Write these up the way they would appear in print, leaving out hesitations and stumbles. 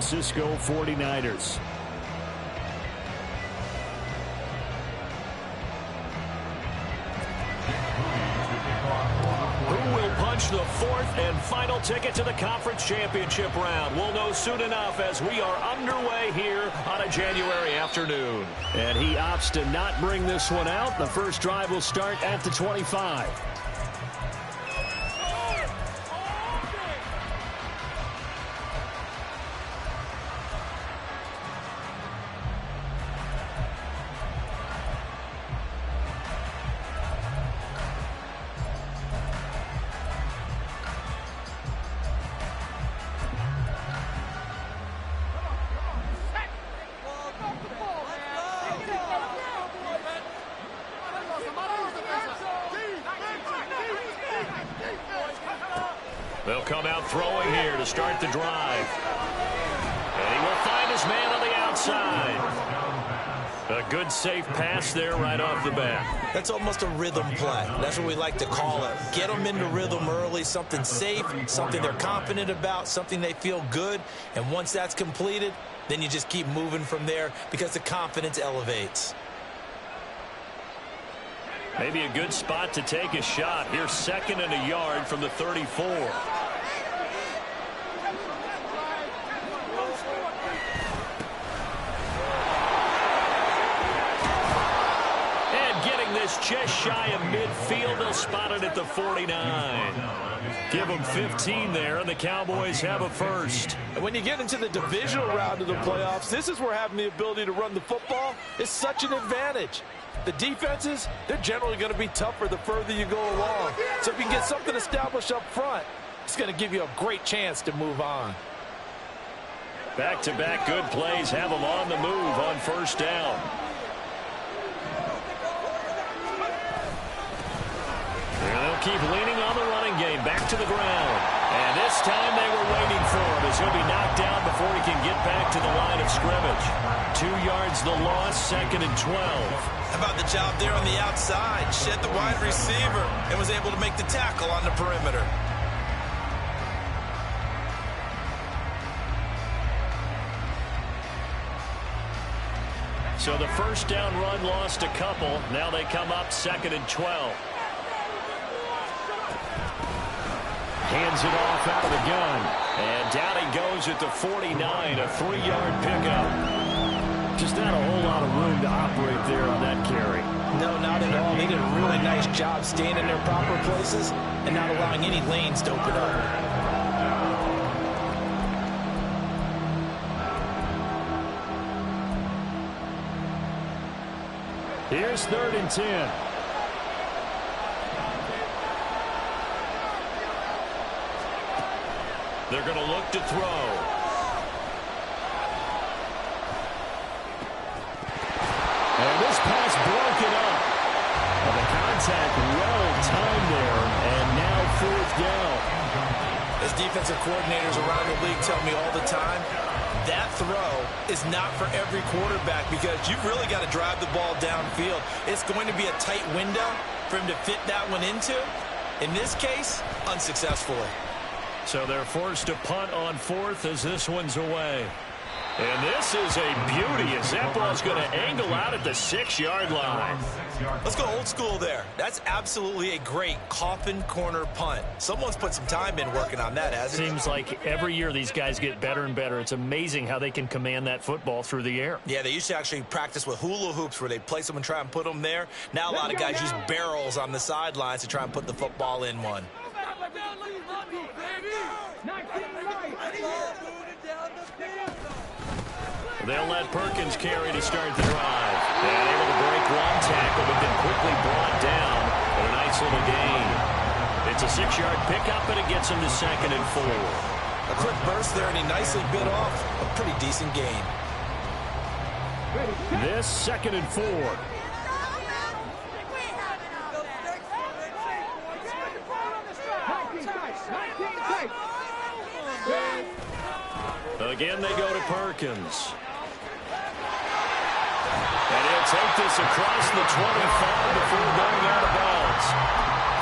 Francisco 49ers. Who will punch the fourth and final ticket to the conference championship round? We'll know soon enough as we are underway here on a January afternoon. And he opts to not bring this one out. The first drive will start at the 25. They'll come out throwing here to start the drive. And he will find his man on the outside. A good, safe pass there right off the bat. That's almost a rhythm play. That's what we like to call it. Get them into rhythm early, something safe, something they're confident about, something they feel good. And once that's completed, then you just keep moving from there because the confidence elevates. Maybe a good spot to take a shot. Here's 2nd and a yard from the 34. And getting this just shy of midfield. They'll spot it at the 49. Give them 15 there, and the Cowboys have a first. And when you get into the divisional round of the playoffs, this is where having the ability to run the football is such an advantage. The defenses, they're generally going to be tougher the further you go along. So if you can get something established up front, it's going to give you a great chance to move on. Back-to-back good plays have them on the move on first down. And they'll keep leaning on the running game. Back to the ground. And this time they were waiting for him as he'll be knocked down before he can get back to the line of scrimmage. 2 yards the loss, 2nd and 12. How about the job there on the outside? Shed the wide receiver and was able to make the tackle on the perimeter. So the first down run lost a couple. Now they come up 2nd and 12. Hands it off out of the gun. And down he goes at the 49, a 3-yard pickup. Just not a whole lot of room to operate there on that carry. No, not at all. They did a really nice job staying in their proper places and not allowing any lanes to open up. Here's 3rd and 10. They're going to look to throw. And this pass broken up. And the contact well timed there. And now 4th down. As defensive coordinators around the league tell me all the time, that throw is not for every quarterback because you've really got to drive the ball downfield. It's going to be a tight window for him to fit that one into. In this case, unsuccessfully. So they're forced to punt on 4th as this one's away. And this is a beauty as that ball's going to angle out at the 6-yard line. Let's go old school there. That's absolutely a great coffin corner punt. Someone's put some time in working on that, hasn't it? Seems like every year these guys get better and better. It's amazing how they can command that football through the air. Yeah, they used to actually practice with hula hoops where they place them and try and put them there. Now a lot of guys use barrels on the sidelines to try and put the football in one. They'll let Perkins carry to start the drive. And able to break one tackle, but then quickly brought down. But a nice little gain. It's a 6-yard pickup, and it gets him to 2nd and 4. A quick burst there, and he nicely bit off a pretty decent gain. This 2nd and 4. Again, they go to Perkins. And he'll take this across the 25 before going out of bounds.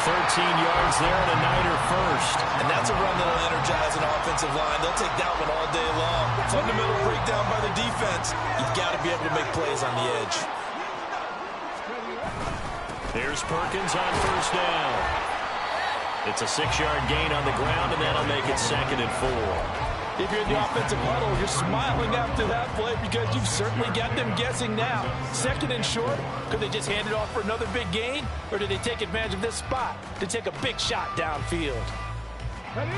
yards there and a Niner first. And that's a run that'll energize an offensive line. They'll take that one all day long. Fundamental breakdown by the defense. You've got to be able to make plays on the edge. There's Perkins on first down. It's a 6-yard gain on the ground, and that'll make it 2nd and 4. If you're in the offensive huddle, you're smiling after that play because you've certainly got them guessing now. 2nd and short, could they just hand it off for another big gain? Or did they take advantage of this spot to take a big shot downfield?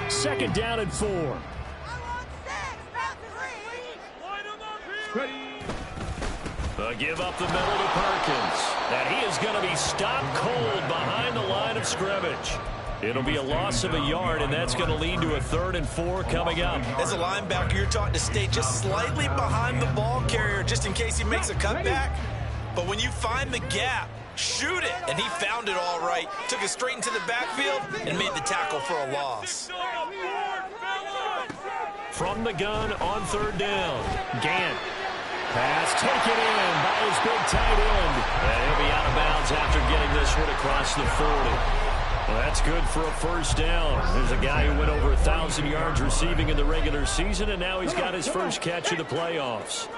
2nd down and 4. Give up the middle to Perkins. And he is going to be stopped cold behind the line of scrimmage. It'll be a loss of a yard, and that's going to lead to a 3rd and 4 coming up. As a linebacker, you're taught to stay just slightly behind the ball carrier just in case he makes a cutback. But when you find the gap, shoot it. And he found it all right. Took it straight into the backfield and made the tackle for a loss. From the gun on 3rd down, Gant. Pass taken in by his big tight end. And he'll be out of bounds after getting this one across the 40. Well, that's good for a first down. There's a guy who went over 1,000 yards receiving in the regular season, and now he's got his first catch of the playoffs.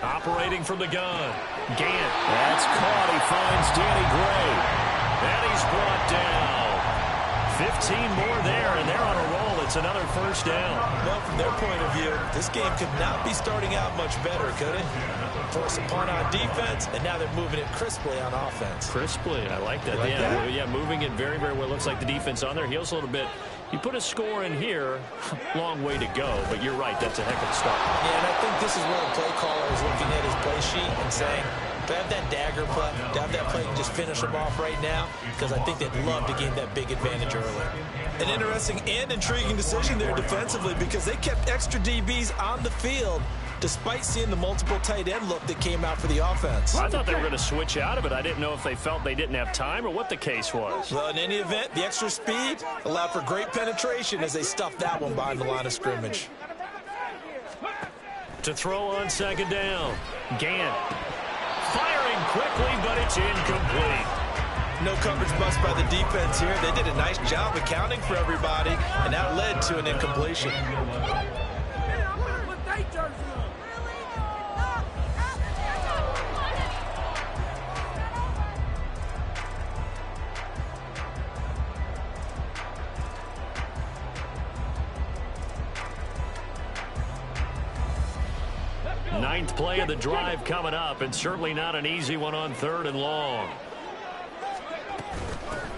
Operating from the gun, Gant. That's caught. He finds Danny Gray. And he's brought down. 15 more there, and they're on a roll. It's another first down. Well, from their point of view, this game could not be starting out much better, could it? Force a punt on defense, and now they're moving it crisply on offense. Crisply, I like that. Yeah, moving it very, very well. Looks like the defense on their heels a little bit. You put a score in here, long way to go, but you're right, that's a heck of a start. Yeah, and I think this is where the play caller is looking at his play sheet and saying, to have that dagger play, to have that play and just finish them off right now, because I think they'd love to gain that big advantage early. An interesting and intriguing decision there defensively because they kept extra DBs on the field despite seeing the multiple tight end look that came out for the offense. I thought they were going to switch out of it. I didn't know if they felt they didn't have time or what the case was. Well, in any event, the extra speed allowed for great penetration as they stuffed that one behind the line of scrimmage. To throw on 2nd down, Gant. Firing quickly, but it's incomplete. No coverage bust by the defense here. They did a nice job accounting for everybody, and that led to an incompletion. Ninth play of the drive coming up, and certainly not an easy one on 3rd and long.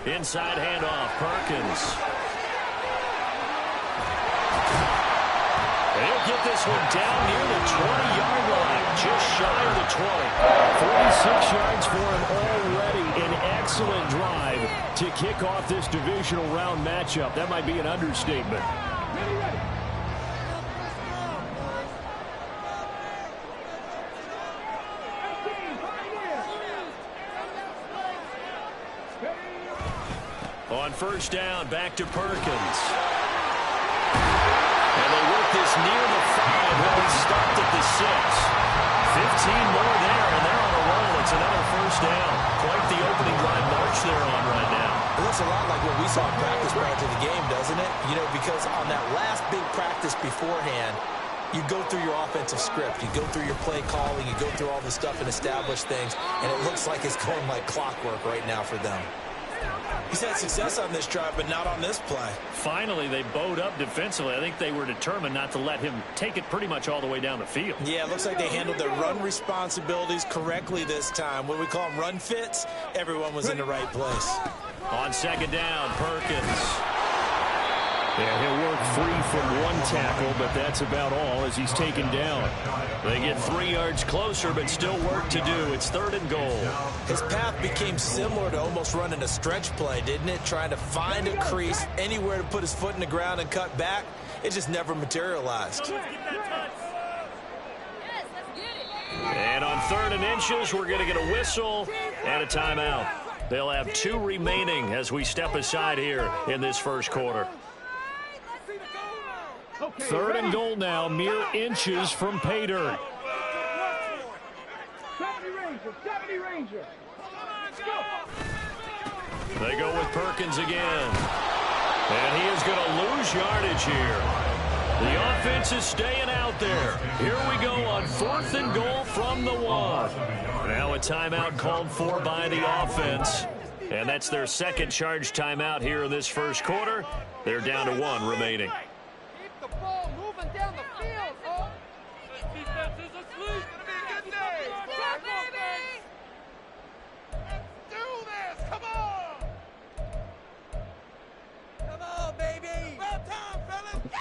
Inside handoff, Perkins. He'll get this one down near the 20-yard line, just shy of the 20. 46 yards for him already. An excellent drive to kick off this divisional round matchup. That might be an understatement. On first down, back to Perkins. And they work this near the 5. Well, he stopped at the 6. 15 more there, and they're on a roll. It's another first down. Quite the opening drive march they're on right now. It looks a lot like what we saw in practice prior to the game, doesn't it? You know, because on that last big practice beforehand, you go through your offensive script. You go through your play calling. You go through all the stuff and establish things. And it looks like it's going like clockwork right now for them. He's had success on this drive, but not on this play. Finally, they bowed up defensively. I think they were determined not to let him take it pretty much all the way down the field. Yeah, it looks like they handled their run responsibilities correctly this time. When we call them run fits, everyone was in the right place. On 2nd down, Perkins. Yeah, he'll work free from one tackle, but that's about all as he's taken down. They get 3 yards closer, but still work to do. It's 3rd and goal. His path became similar to almost running a stretch play, didn't it? Trying to find a crease, anywhere to put his foot in the ground and cut back. It just never materialized. And on 3rd and inches, we're going to get a whistle and a timeout. They'll have 2 remaining as we step aside here in this first quarter. 3rd and goal now, mere inches from pay dirt. They go with Perkins again. And he is going to lose yardage here. The offense is staying out there. Here we go on 4th and goal from the 1. Now a timeout called for by the offense. And that's their second charge timeout here in this first quarter. They're down to 1 remaining. Keep the ball moving down the field, oh. This defense is asleep. It's gonna be a good day. Yeah, baby. Let's do this. Come on. Come on, baby. Well done, fellas. Yeah.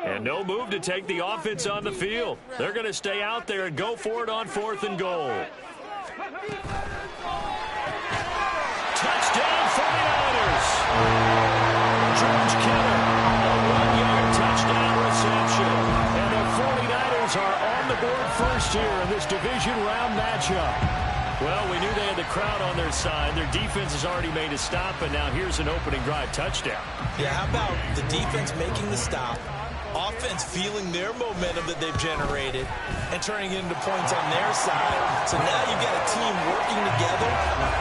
And no move to take the offense on the field. They're going to stay out there and go for it on 4th and goal. Touchdown 49ers. George Kittle, a 1-yard touchdown reception. And the 49ers are on the board first here in this division round matchup. Well, we knew they had the crowd on their side. Their defense has already made a stop, and now here's an opening drive touchdown. Yeah, how about the defense making the stop, offense feeling their momentum that they've generated, and turning it into points on their side. So now you've got a team working together,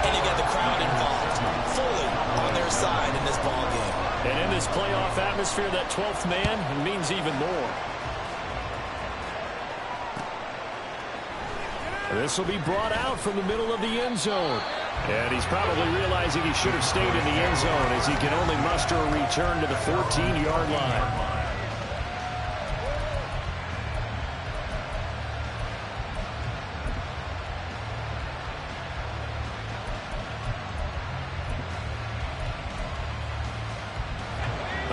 and you've got the crowd involved, fully on their side in this ballgame. And in this playoff atmosphere, that 12th man means even more. This will be brought out from the middle of the end zone. And he's probably realizing he should have stayed in the end zone as he can only muster a return to the 14-yard line.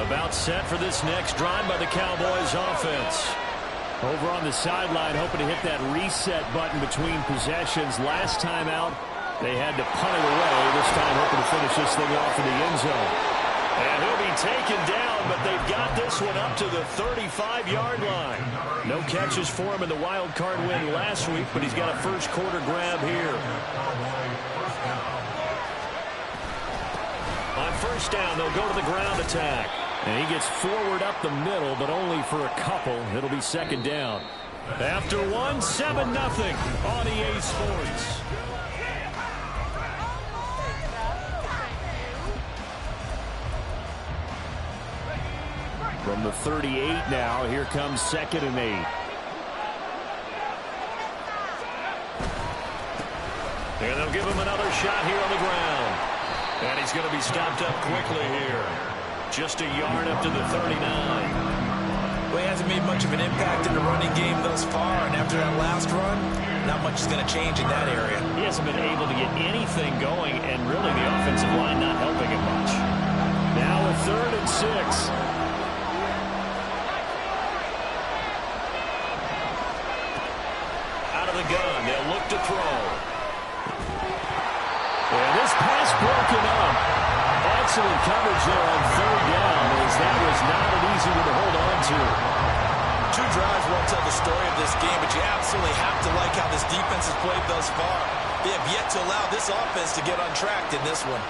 About set for this next drive by the Cowboys offense. Over on the sideline, hoping to hit that reset button between possessions. Last time out, they had to punt it away. This time, hoping to finish this thing off in the end zone. And he'll be taken down, but they've got this one up to the 35-yard line. No catches for him in the wild card win last week, but he's got a first quarter grab here. On first down, they'll go to the ground attack. And he gets forward up the middle, but only for a couple. It'll be second down. After 1, 7-0 on EA Sports. From the 38 now, here comes 2nd and 8. And they'll give him another shot here on the ground. And he's going to be stopped up quickly here. Just a yard up to the 39. Well, he hasn't made much of an impact in the running game thus far, and after that last run, not much is going to change in that area. He hasn't been able to get anything going, and really the offensive line not helping him much. Now a 3rd and 6. Out of the gun, they'll look to throw. And this pass broken up. Excellent coverage there on 3rd down, as that was not an easy one to hold on to. 2 drives won't tell the story of this game, but you absolutely have to like how this defense has played thus far. They have yet to allow this offense to get on track in this one.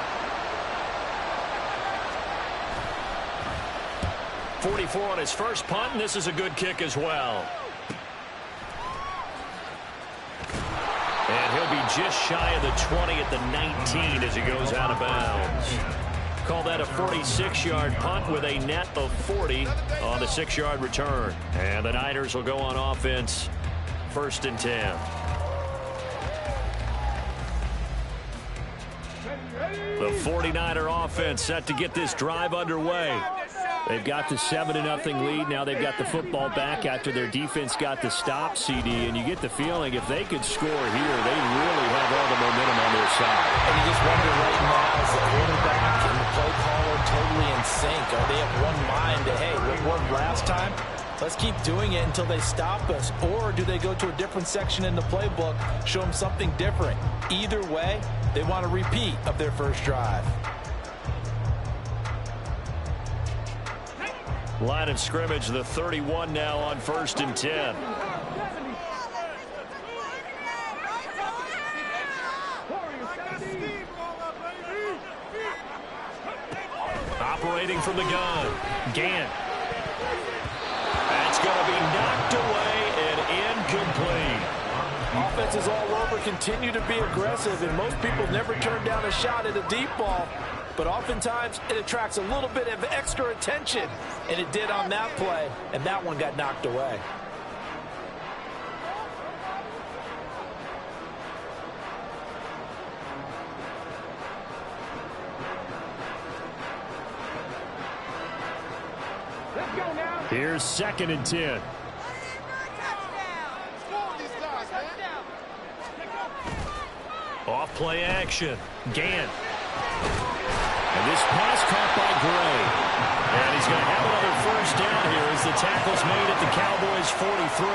44 on his first punt, and this is a good kick as well. And he'll be just shy of the 20 at the 19 as he goes out of bounds. Call that a 46-yard punt with a net of 40 on the 6-yard return. And the Niners will go on offense, 1st and 10. The 49er offense set to get this drive underway. They've got the 7-0 lead. Now they've got the football back after their defense got the stop, CD. And you get the feeling if they could score here, they really have all the momentum on their side. And you just wonder right now, is the quarterback and the play caller totally in sync? Are they of one mind to, hey, what worked last time? Let's keep doing it until they stop us. Or do they go to a different section in the playbook, show them something different? Either way, they want a repeat of their first drive. Line of scrimmage, the 31 now on 1st and 10. initiating from the gun. Gant. That's going to be knocked away and incomplete. Offenses all over continue to be aggressive, and most people never turn down a shot at a deep ball. But oftentimes, it attracts a little bit of extra attention, and it did on that play, and that one got knocked away. Here's 2nd and 10. Off play action. Gant. And this pass caught by Gray. And he's going to have another first down here as the tackle's made at the Cowboys' 43.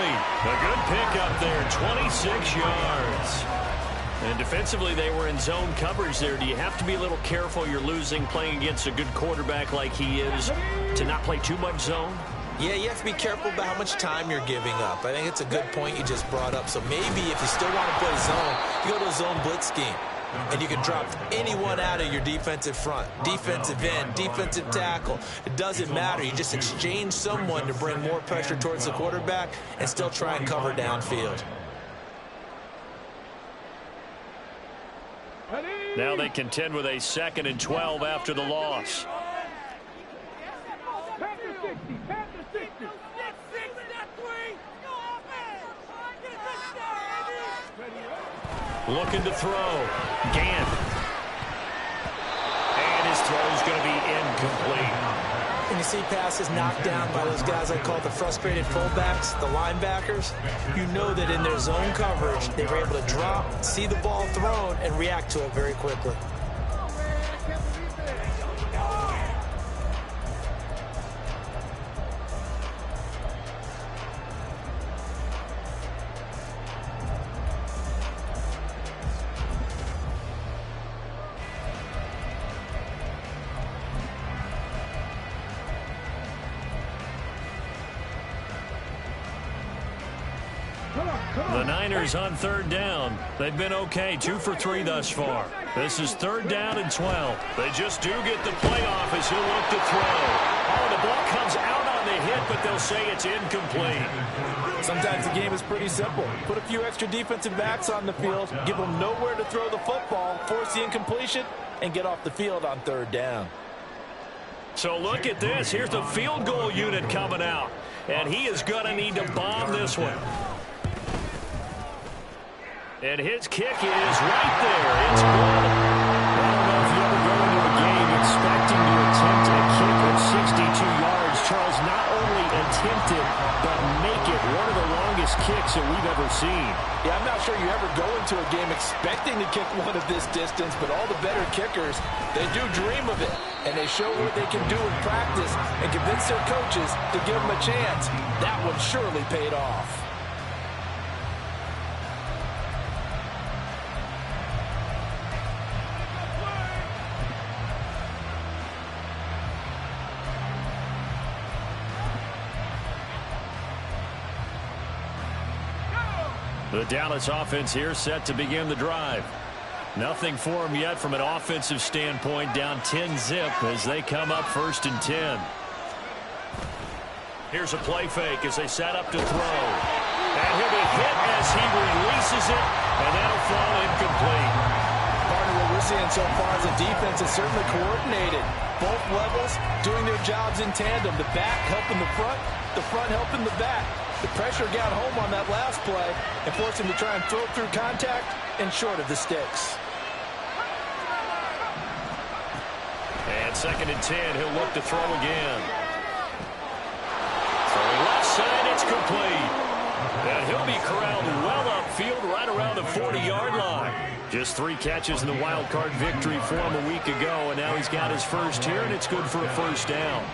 A good pickup there, 26 yards. And defensively, they were in zone coverage there. Do you have to be a little careful you're losing playing against a good quarterback like he is to not play too much zone? Yeah, you have to be careful about how much time you're giving up. I think it's a good point you just brought up. So maybe if you still want to play zone, you go to a zone blitz scheme. And you can drop anyone out of your defensive front, defensive end, defensive tackle. It doesn't matter. You just exchange someone to bring more pressure towards the quarterback and still try and cover downfield. Now they contend with a 2nd and 12 after the loss. Looking to throw. Gant. And his throw's going to be incomplete. When you see passes knocked down by those guys I call the frustrated fullbacks, the linebackers, you know that in their zone coverage, they were able to drop, see the ball thrown, and react to it very quickly. The Niners on 3rd down. They've been okay, 2 for 3 thus far. This is 3rd down and 12. They just do get the playoff as he'll look to throw. Oh, the ball comes out on the hit, but they'll say it's incomplete. Sometimes the game is pretty simple. Put a few extra defensive backs on the field, give them nowhere to throw the football, force the incompletion, and get off the field on 3rd down. So look at this. Here's the field goal unit coming out. And he is going to need to bomb this one. And his kick is right there. It's good. I don't know if you ever go into a game expecting to attempt a kick of 62 yards. Charles, not only attempt it, but make it one of the longest kicks that we've ever seen. Yeah, I'm not sure you ever go into a game expecting to kick one of this distance, but all the better kickers, they do dream of it. And they show what they can do in practice and convince their coaches to give them a chance. That one surely paid off. The Dallas offense here set to begin the drive. Nothing for them yet from an offensive standpoint, down 10-zip as they come up 1st and 10. Here's a play fake as they set up to throw. And he'll be hit as he releases it, and that'll fall incomplete. Part of what we're seeing so far as a defense is certainly coordinated. Both levels doing their jobs in tandem. The back helping the front helping the back. The pressure got home on that last play and forced him to try and throw through contact and short of the sticks. And 2nd and 10, he'll look to throw again. Throwing left side, it's complete. And he'll be corralled well upfield right around the 40-yard line. Just 3 catches in the wild card victory for him a week ago, and now he's got his first here, and it's good for a first down.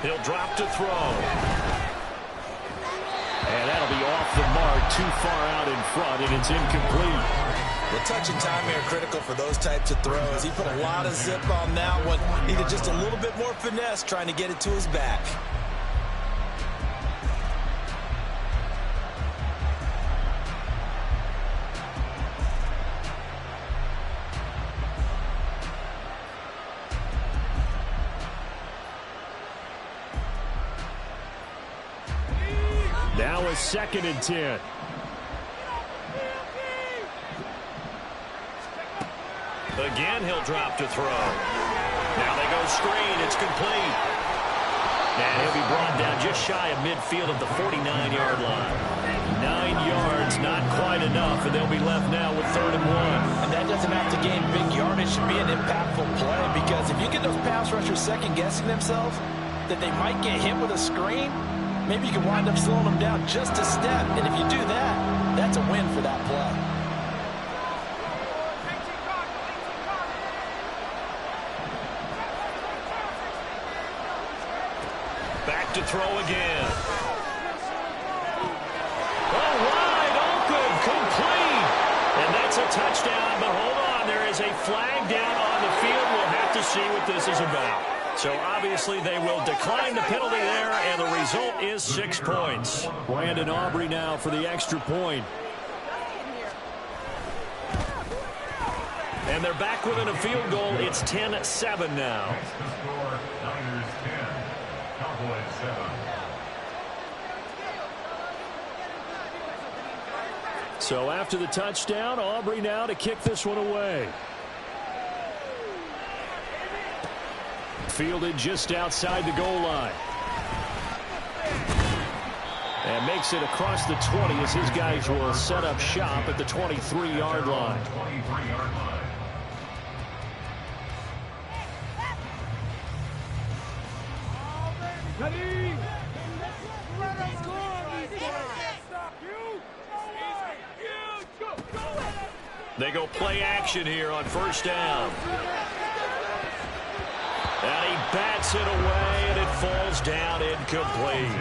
He'll drop to throw. And that'll be off the mark, too far out in front, and it's incomplete. The touch and timing are critical for those types of throws. He put a lot of zip on that one. Needed just a little bit more finesse trying to get it to his back. now a 2nd and 10. Again, he'll drop to throw. Now they go screen. It's complete. And he'll be brought down just shy of midfield at the 49-yard line. 9 yards, not quite enough, and they'll be left now with 3rd and 1. And that doesn't have to gain big yardage to be an impactful play, because if you get those pass rushers second-guessing themselves that they might get hit with a screen, maybe you can wind up slowing them down just a step. And if you do that, that's a win for that play. Back to throw again. Oh, wide open, complete. And that's a touchdown, but hold on. There is a flag down on the field. We'll have to see what this is about. So obviously they will decline the penalty there, and the result is 6 points. Brandon Aubrey now for the extra point. And they're back within a field goal. It's 10-7 now. So after the touchdown, Aubrey now to kick this one away. Fielded just outside the goal line. And makes it across the 20 as his guys will set up shop at the 23-yard line. They go play action here on 1st down. And he bats it away, and it falls down incomplete.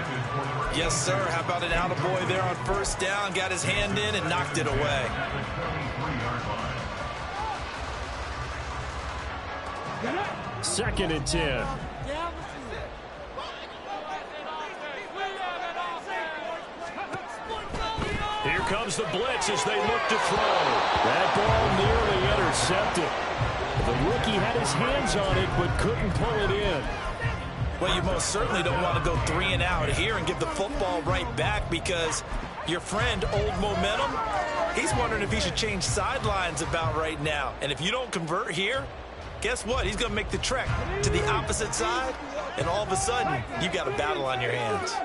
Yes, sir. How about an attaboy there on 1st down? Got his hand in and knocked it away. Second and 10. Here comes the blitz as they look to throw. That ball nearly intercepted. The rookie had his hands on it but couldn't pull it in. Well, you most certainly don't want to go 3 and out here and give the football right back, because your friend, Old Momentum, he's wondering if he should change sidelines about right now. And if you don't convert here, guess what? He's going to make the trek to the opposite side, and all of a sudden, you got a battle on your hands.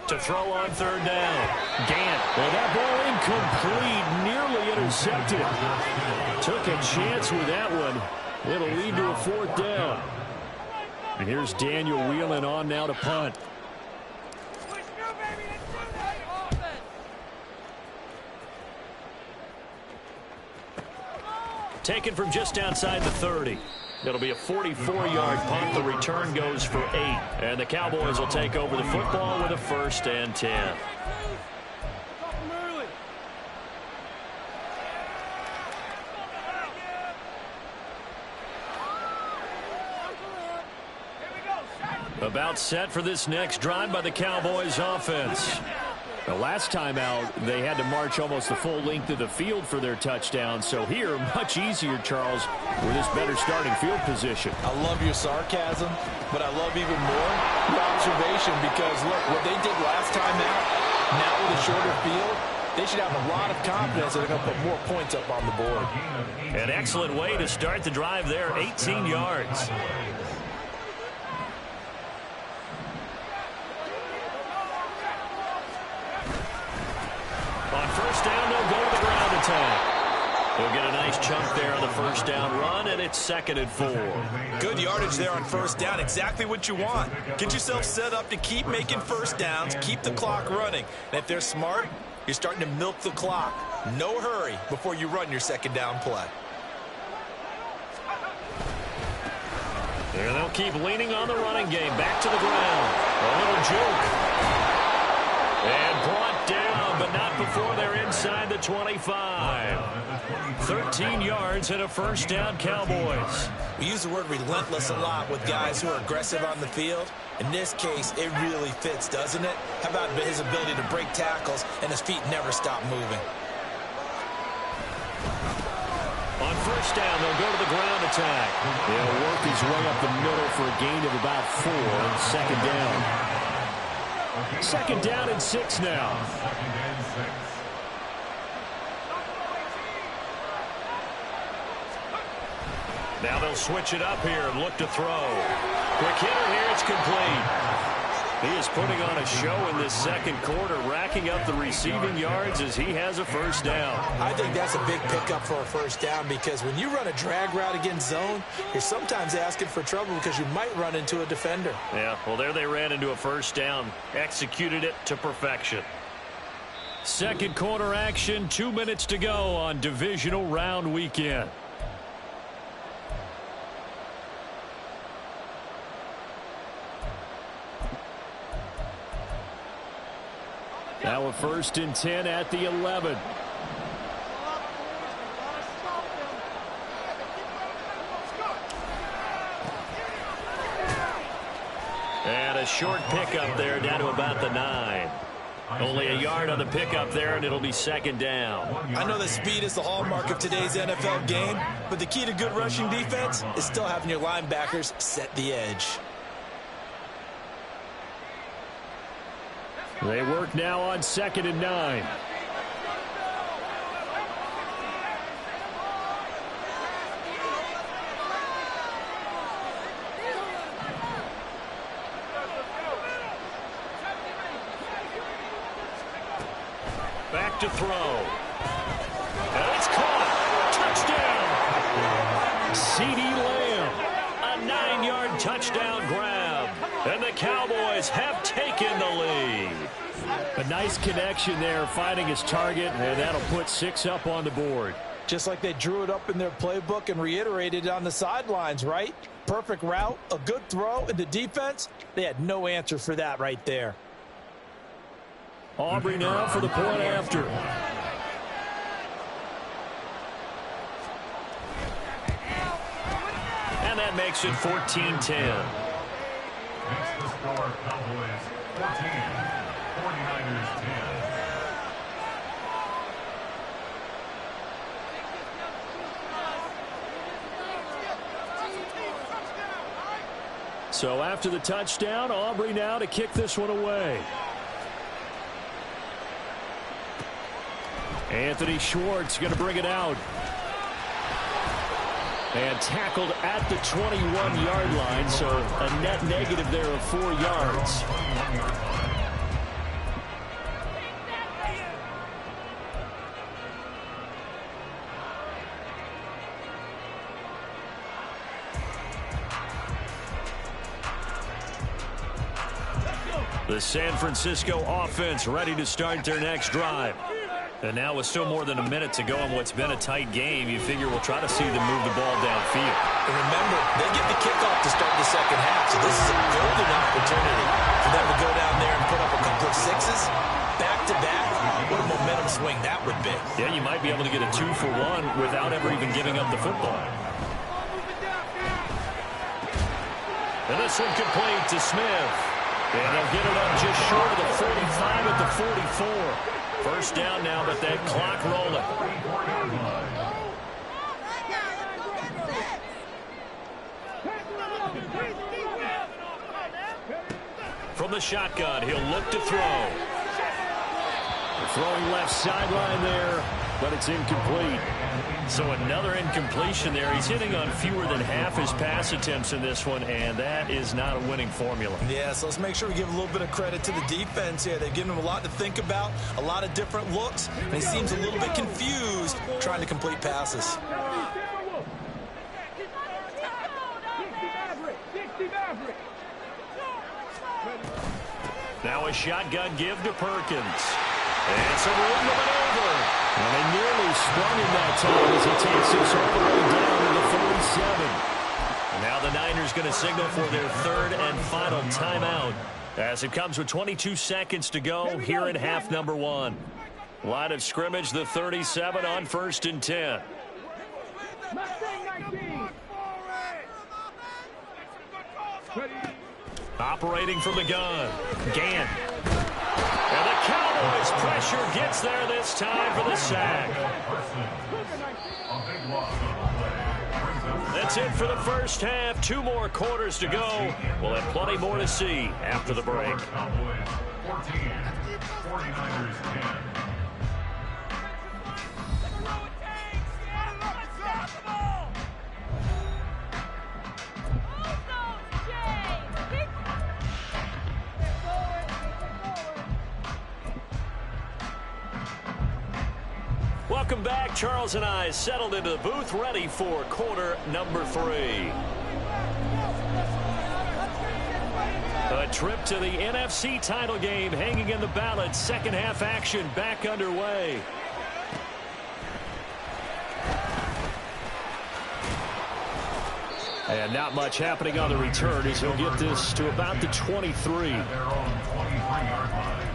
To throw on 3rd down. Gant. Well, that ball incomplete, nearly intercepted. Took a chance with that one. It'll lead to a 4th down. And here's Daniel Whelan on now to punt. Taken from just outside the 30. It'll be a 44-yard punt. The return goes for 8. And the Cowboys will take over the football with a 1st and 10. About set for this next drive by the Cowboys offense. The last time out, they had to march almost the full length of the field for their touchdown. So here, much easier, Charles, with this better starting field position. I love your sarcasm, but I love even more your observation, because, look, what they did last time out, now with a shorter field, they should have a lot of confidence that they're going to put more points up on the board. An excellent way to start the drive there, 18 yards. On 1st down, they'll go to the ground attack. They'll get a nice chunk there on the 1st down run, and it's 2nd and 4. Good yardage there on 1st down. Exactly what you want. Get yourself set up to keep making 1st downs, keep the clock running. And if they're smart, you're starting to milk the clock. No hurry before you run your 2nd down play. And they'll keep leaning on the running game. Back to the ground. A little juke. And brought down, but not before they're inside the 25. 13 yards and a 1st down, Cowboys. We use the word relentless a lot with guys who are aggressive on the field. In this case, it really fits, doesn't it? How about his ability to break tackles and his feet never stop moving? On first down. They'll go to the ground attack. He'll work his way up the middle for a gain of about 4. Second down. Second down and 6 now. Now they'll switch it up here and look to throw. Quick hitter here. It's complete. He is putting on a show in this second quarter, racking up the receiving yards as he has a first down. I think that's a big pickup for a first down because when you run a drag route against zone, you're sometimes asking for trouble because you might run into a defender. Yeah, well, there they ran into a first down. Executed it to perfection. Second quarter action, 2 minutes to go on divisional round weekend. Now a 1st and 10 at the 11. And a short pickup there down to about the 9. Only a yard on the pickup there, and it'll be second down. I know that speed is the hallmark of today's NFL game, but the key to good rushing defense is still having your linebackers set the edge. They work now on 2nd and 9. Back to throw. And it's caught. Touchdown. CeeDee Lamb. A 9-yard touchdown grab. And the Cowboys have taken the lead. A nice connection there, finding his target, and that'll put 6 up on the board. Just like they drew it up in their playbook and reiterated it on the sidelines, right? Perfect route, a good throw, and the defense, they had no answer for that right there. Aubrey now for the point after. And that makes it 14-10. Makes the score Cowboys 14, 49ers 10. So after the touchdown, Aubrey now to kick this one away. Anthony Schwartz going to bring it out. And tackled at the 21-yard line, so a net negative there of 4 yards. The San Francisco offense ready to start their next drive. And now with still more than a minute to go in what's been a tight game, you figure we'll try to see them move the ball downfield. And remember, they get the kickoff to start the second half, so this is a golden opportunity for them to go down there and put up a couple of 6s back-to-back. What a momentum swing that would be. Yeah, you might be able to get a 2-for-1 without ever even giving up the football. And this one complete to Smith. And they'll get it up just short of the 45 at the 44. First down now, but that clock rolling. From the shotgun, he'll look to throw. Throwing left sideline there, but it's incomplete. So another incompletion there. He's hitting on fewer than half his pass attempts in this one, and that is not a winning formula. Yeah, so let's make sure we give a little bit of credit to the defense here. They've given him a lot to think about, a lot of different looks, and he seems a little bit confused trying to complete passes. Now a shotgun give to Perkins. And some room to maneuver. And they nearly sprung him that time as he takes us all the way down to the 47. And now the Niners going to signal for their third and final timeout as it comes with 22 seconds to go here in half number 1. Line of scrimmage, the 37 on 1st and 10. Operating from the gun, Gant. And the Cowboys pressure gets there this time for the sack. A big loss. That's it for the first half. 2 more quarters to go. We'll have plenty more to see after the break. Cowboys 14, 49ers 10. Welcome back. Charles and I settled into the booth, ready for quarter number 3. A trip to the NFC title game hanging in the balance. Second half action back underway. And not much happening on the return as he'll get this to about the 23. Their own 23-yard line.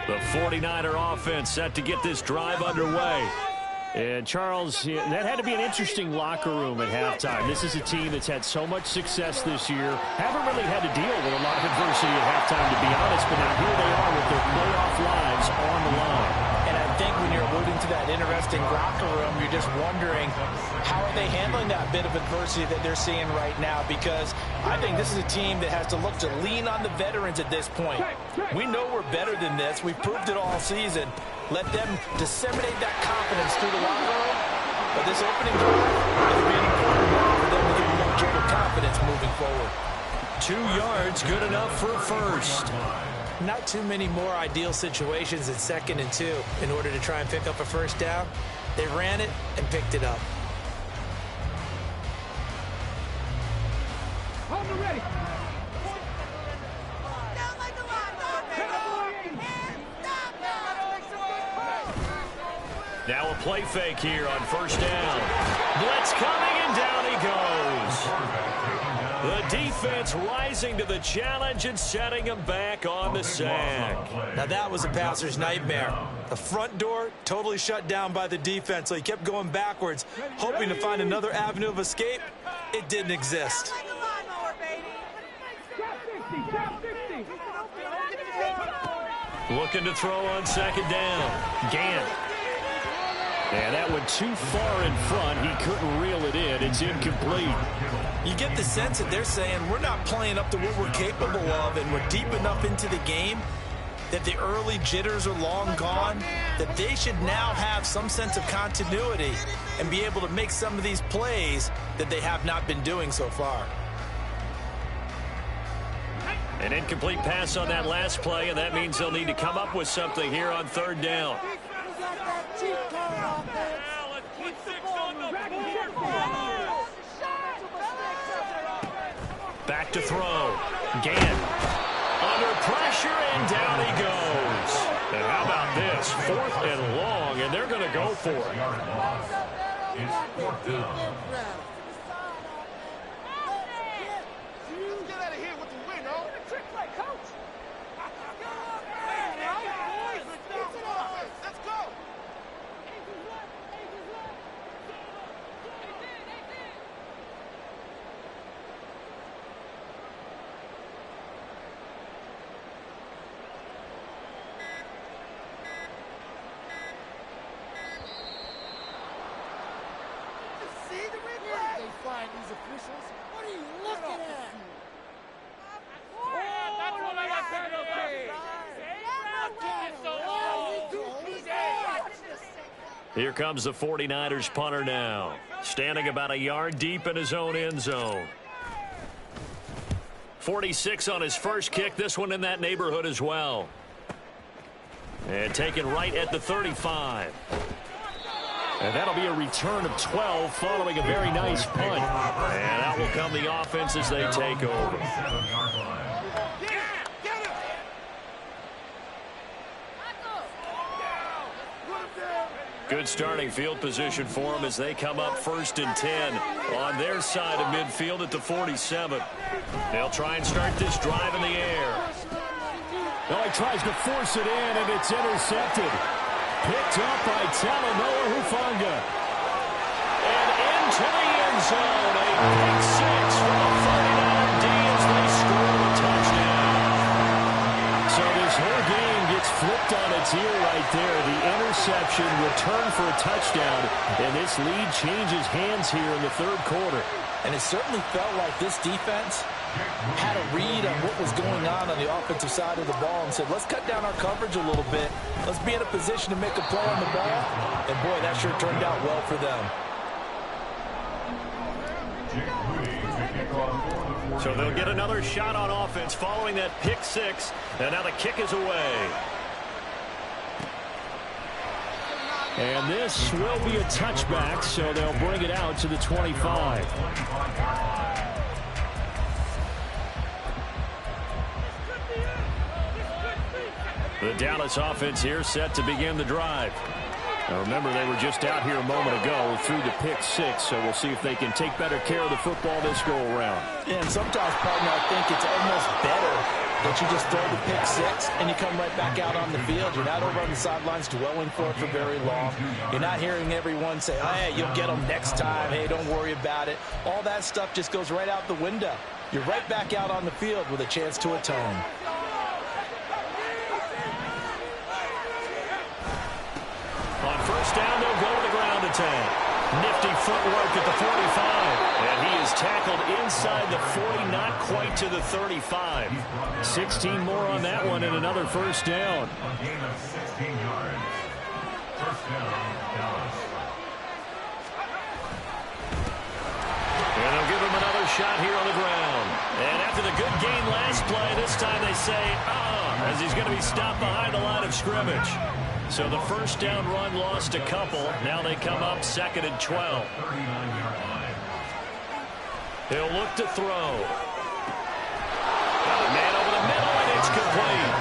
The 49er offense set to get this drive underway. And, Charles, that had to be an interesting locker room at halftime. This is a team that's had so much success this year. Haven't really had to deal with a lot of adversity at halftime, to be honest. But now here they are with their playoff lives on the line. And I think when you're alluding to that interesting locker room, you're just wondering how are they handling that bit of adversity that they're seeing right now, because I think this is a team that has to look to lean on the veterans at this point. We know we're better than this. We've proved it all season. Let them disseminate that confidence through the locker room. But this opening drive is being important for them to get more jolt of confidence moving forward. 2 yards, good enough for a first. Not too many more ideal situations at 2nd and 2 in order to try and pick up a first down. They ran it and picked it up. Hold it ready. Now a play fake here on first down. Blitz coming, and down he goes. The defense rising to the challenge and setting him back on the sack. Now that was a passer's nightmare. The front door totally shut down by the defense, so he kept going backwards, hoping to find another avenue of escape. It didn't exist. Looking to throw on second down. Gant. And that went too far in front. He couldn't reel it in. It's incomplete. You get the sense that they're saying we're not playing up to what we're capable of, and we're deep enough into the game that the early jitters are long gone, that they should now have some sense of continuity and be able to make some of these plays that they have not been doing so far. An incomplete pass on that last play, and that means they'll need to come up with something here on third down. Back to throw. Gant under pressure, and down he goes. And how about this? 4th and long, and they're going to go for it. It's 4th down. Get out of here with the win, oh. Trick play, coach. Let's go. See the replay? They find these officials. What are you looking at? That's what I got penalty. Here comes the 49ers punter now, standing about a yard deep in his own end zone. 46 on his first kick, this one in that neighborhood as well. And taken right at the 35. And that'll be a return of 12 following a very nice punt. And out will come the offense as they take over. Good starting field position for them as they come up 1st and 10 on their side of midfield at the 47. They'll try and start this drive in the air. Well, he tries to force it in, and it's intercepted. Picked up by Talanoa Hufanga. And to the end zone. A pick six for the 49er D as they score a touchdown. So this whole game gets flipped on its ear right there. The interception, return for a touchdown, and this lead changes hands here in the third quarter. And it certainly felt like this defense had a read on what was going on the offensive side of the ball and said, let's cut down our coverage a little bit. Let's be in a position to make a play on the ball. And, boy, that sure turned out well for them. So they'll get another shot on offense following that pick six. And now the kick is away. And this will be a touchback, so they'll bring it out to the 25. The Dallas offense here set to begin the drive. Now remember, they were just out here a moment ago through the pick six, so we'll see if they can take better care of the football this go-around. Yeah, and sometimes, partner, I think it's almost better that you just throw the pick six and you come right back out on the field. You're not over on the sidelines dwelling for it for very long. You're not hearing everyone say, oh, hey, you'll get them next time. Hey, don't worry about it. All that stuff just goes right out the window. You're right back out on the field with a chance to atone. On first down, they'll go to the ground attack. Nifty footwork at the 45. And he is tackled inside the 40, not quite to the 35. 16 more on that one and another first down. A gain of 16 yards. First down, Dallas. And they'll give him another shot here on the ground. And after the good gain last play, this time they say, as he's going to be stopped behind the line of scrimmage. So the first down run lost a couple. Now they come up second and 12. 39-yard line. He'll look to throw. Got a man over the middle, and it's complete.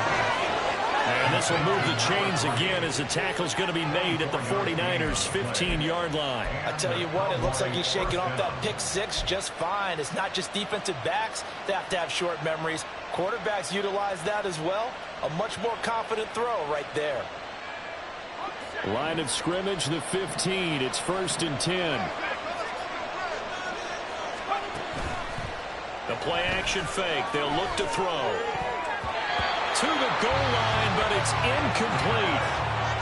And this will move the chains again as the tackle's going to be made at the 49ers' 15-yard line. I tell you what, it looks like he's shaking off that pick six just fine. It's not just defensive backs that have to have short memories. Quarterbacks utilize that as well. A much more confident throw right there. Line of scrimmage, the 15. It's first and 10. The play-action fake. They'll look to throw. To the goal line, but it's incomplete.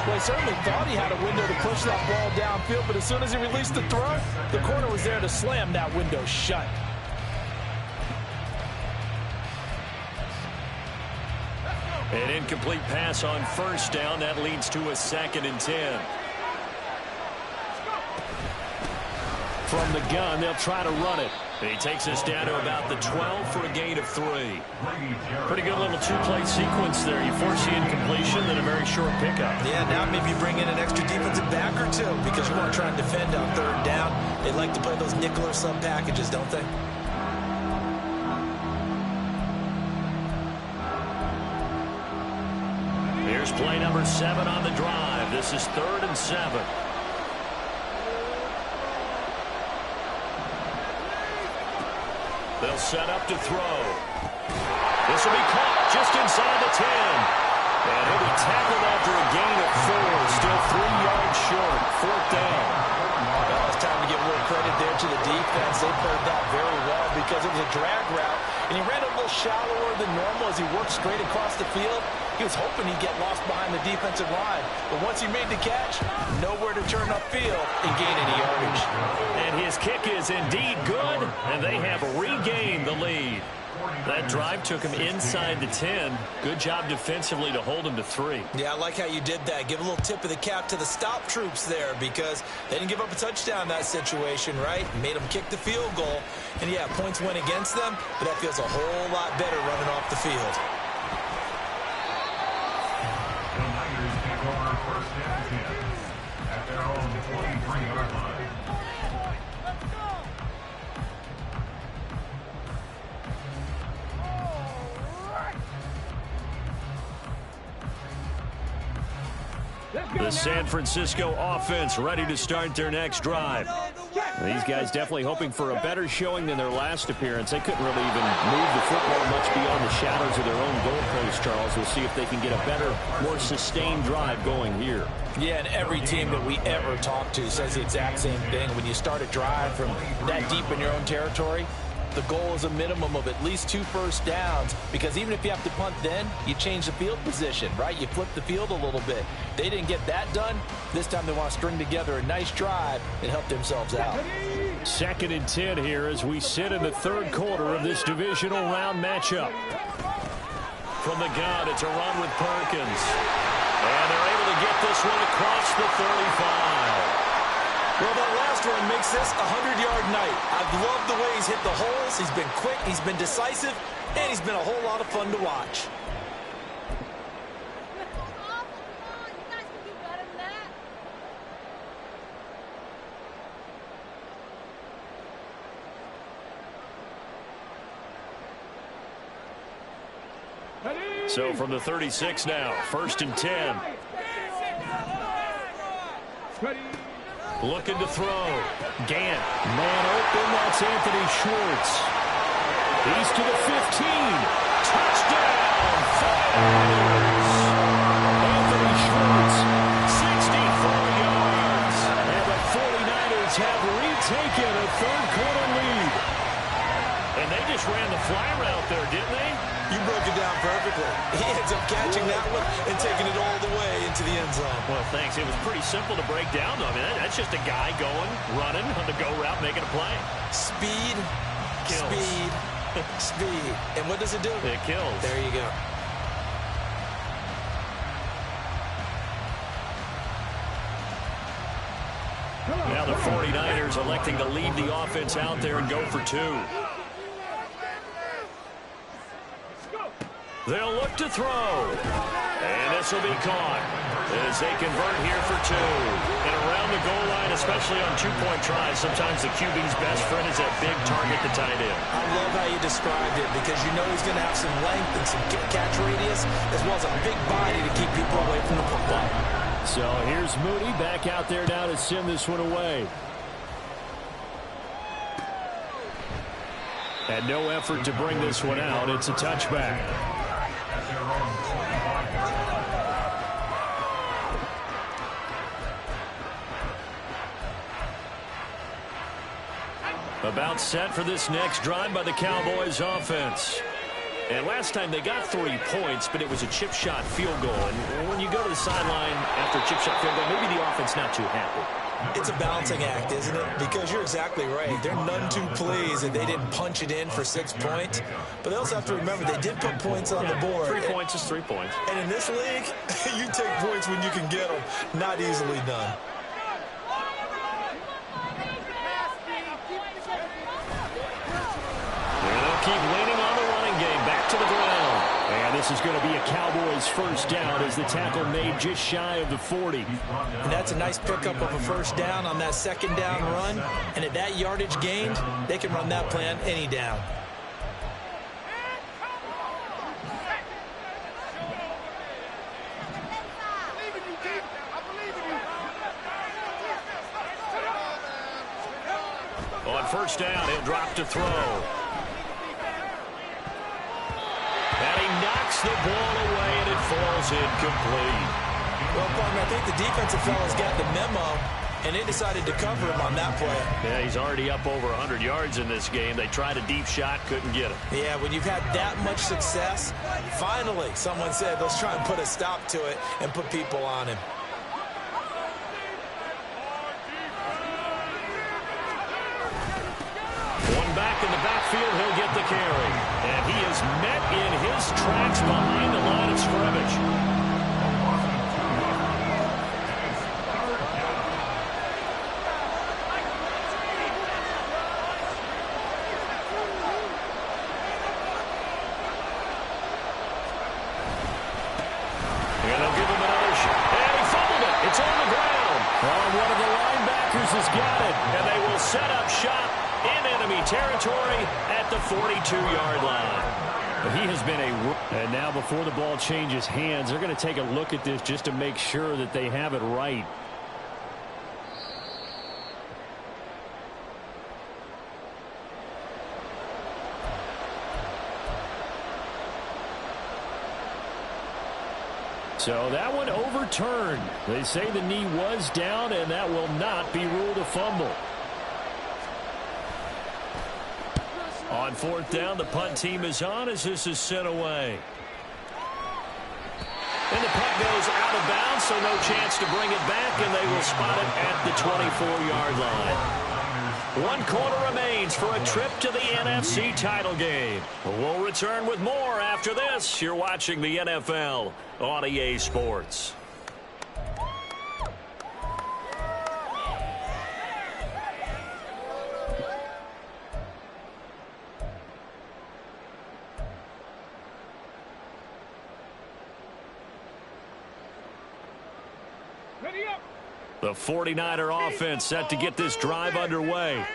Well, he certainly thought he had a window to push that ball downfield, but as soon as he released the throw, the corner was there to slam that window shut. An incomplete pass on first down. That leads to a second and 10. From the gun, they'll try to run it. He takes us down to about the 12 for a gain of 3. Pretty good little two-play sequence there. You force the incompletion, then a very short pickup. Yeah, now maybe you bring in an extra defensive back or two because you want to try and defend on third down. They like to play those nickel or sub packages, don't they? Here's play number 7 on the drive. This is 3rd and 7. They'll set up to throw. This will be caught just inside the 10. And he'll be tackled after a gain of 4. Still 3 yards short. 4th down. Well, it's time to give a little credit there to the defense. They played that very well because it was a drag route. And he ran a little shallower than normal as he worked straight across the field. He was hoping he'd get lost behind the defensive line. But once he made the catch, nowhere to turn upfield and gain any yardage. And his kick is indeed good, and they have regained the lead. That drive took him inside the 10. Good job defensively to hold him to 3. Yeah, I like how you did that. Give a little tip of the cap to the stop troops there because they didn't give up a touchdown in that situation, right? Made them kick the field goal. And, yeah, points went against them, but that feels a whole lot better running off the field. The Niners take over first and 10 at their own 23-yard line. The San Francisco offense ready to start their next drive. These guys definitely hoping for a better showing than their last appearance. They couldn't really even move the football much beyond the shadows of their own goalpost, Charles. We'll see if they can get a better, more sustained drive going here. Yeah, and every team that we ever talk to says the exact same thing. When you start a drive from that deep in your own territory, the goal is a minimum of at least 2 first downs, because even if you have to punt then, you change the field position, right? You flip the field a little bit. They didn't get that done. This time they want to string together a nice drive and help themselves out. 2nd and 10 here as we sit in the 3rd quarter of this divisional round matchup. From the gun, it's a run with Perkins. And they're able to get this one across the 35. Well, that last run makes this a 100-yard night. I've loved the way he's hit the holes. He's been quick, he's been decisive, and he's been a whole lot of fun to watch. So from the 36 now, 1st and 10. Looking to throw. Gant. Man open, that's Anthony Schwartz. He's to the 15. Touchdown, Falcons! Anthony Schwartz, 64 yards. And the 49ers have retaken a 3rd quarter lead. And they just ran the fly route there, didn't they? You broke it down perfectly. He ends up catching that one and taking it all the way into the end zone. Well, thanks. It was pretty simple to break down, though. I mean, that's just a guy going, running on the go route, making a play. Speed, Kills. speed, speed. And what does it do? It kills. There you go. Now the 49ers electing to lead the offense out there and go for 2. They'll look to throw. And this will be caught as they convert here for 2. And around the goal line, especially on 2-point tries, sometimes the QB's best friend is that big target, the tight end. I love how you described it, because you know he's going to have some length and some catch radius, as well as a big body to keep people away from the football. So here's Mooney back out there now to send this one away. And no effort to bring this one out. It's a touchback. About set for this next drive by the Cowboys offense. And last time they got 3 points, but it was a chip shot field goal. And when you go to the sideline after a chip shot field goal, maybe the offense not too happy. It's a balancing act, isn't it? Because you're exactly right. They're none too pleased that they didn't punch it in for 6 points. But they also have to remember they did put points on the board. 3 points is 3 points. And in this league, you take points when you can get them. Not easily done. Keep leaning on the running game. Back to the ground. And this is going to be a Cowboys first down as the tackle made just shy of the 40. And that's a nice pickup of a first down on that 2nd down run. And at that yardage gained, they can run that play on any down. On first down, he'll drop to throw. And he knocks the ball away, and it falls incomplete. Well, partner, I think the defensive fellas got the memo, and they decided to cover him on that play. Yeah, he's already up over 100 yards in this game. They tried a deep shot, couldn't get him. Yeah, when you've had that much success, finally someone said, let's try and put a stop to it and put people on him. One back in the backfield, he'll get the carry. And he is met in his tracks behind the line of scrimmage. And they'll give him another shot. And he fumbled it. It's on the ground. Oh, one of the linebackers has got it. And they will set up shop in enemy territory at the 42-yard line. He has been and now before the ball changes hands, they're going to take a look at this just to make sure that they have it right. So that one overturned. They say the knee was down, and that will not be ruled a fumble. On fourth down, the punt team is on as this is sent away. And the punt goes out of bounds, so no chance to bring it back, and they will spot it at the 24-yard line. 1 quarter remains for a trip to the NFC title game. We'll return with more after this. You're watching the NFL on EA Sports. The 49er offense set to get this drive underway.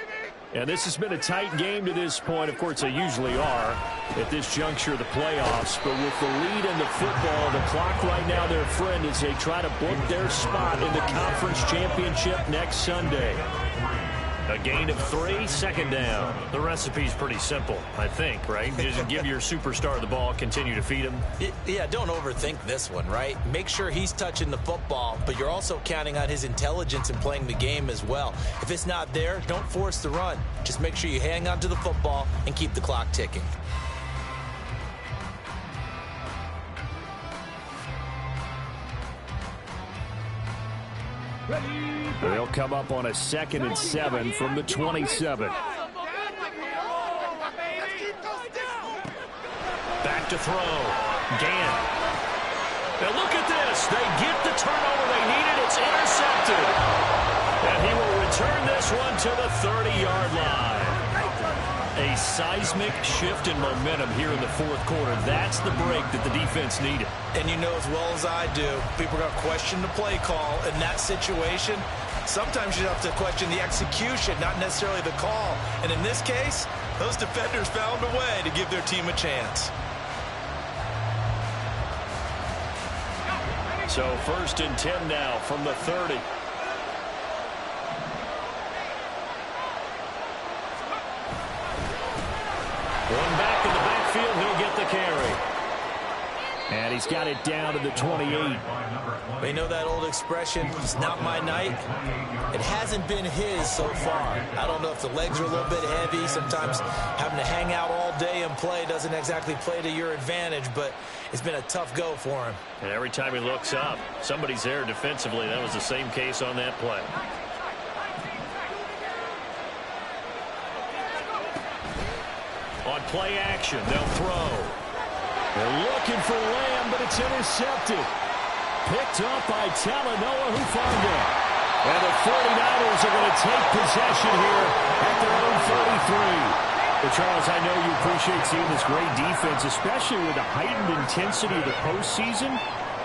And this has been a tight game to this point. Of course, they usually are at this juncture of the playoffs. But with the lead in the football, the clock right now, their friend, as they try to book their spot in the conference championship next Sunday. A gain of 3, second down. The recipe's pretty simple, I think, right? Just give your superstar the ball, continue to feed him. Yeah, don't overthink this one, right? Make sure he's touching the football, but you're also counting on his intelligence in playing the game as well. If it's not there, don't force the run. Just make sure you hang on to the football and keep the clock ticking. They'll come up on a 2nd and 7 from the 27. Back to throw. Gann. Now look at this. They get the turnover they needed. It's intercepted. And he will return this one to the 30-yard line. A seismic shift in momentum here in the fourth quarter. That's the break that the defense needed. And you know as well as I do, people are going to question the play call in that situation. Sometimes you have to question the execution, not necessarily the call. And in this case, those defenders found a way to give their team a chance. So 1st and 10 now from the 30. One back in the backfield, he'll get the carry. And he's got it down to the 28. You know that old expression, it's not my night? It hasn't been his so far. I don't know if the legs are a little bit heavy. Sometimes having to hang out all day and play doesn't exactly play to your advantage, but it's been a tough go for him. And every time he looks up, somebody's there defensively. That was the same case on that play. On play action, they'll throw. They're looking for Lamb, but it's intercepted. Picked up by Talanoa Hufanga. And the 49ers are going to take possession here at their own 33. But Charles, I know you appreciate seeing this great defense, especially with the heightened intensity of the postseason.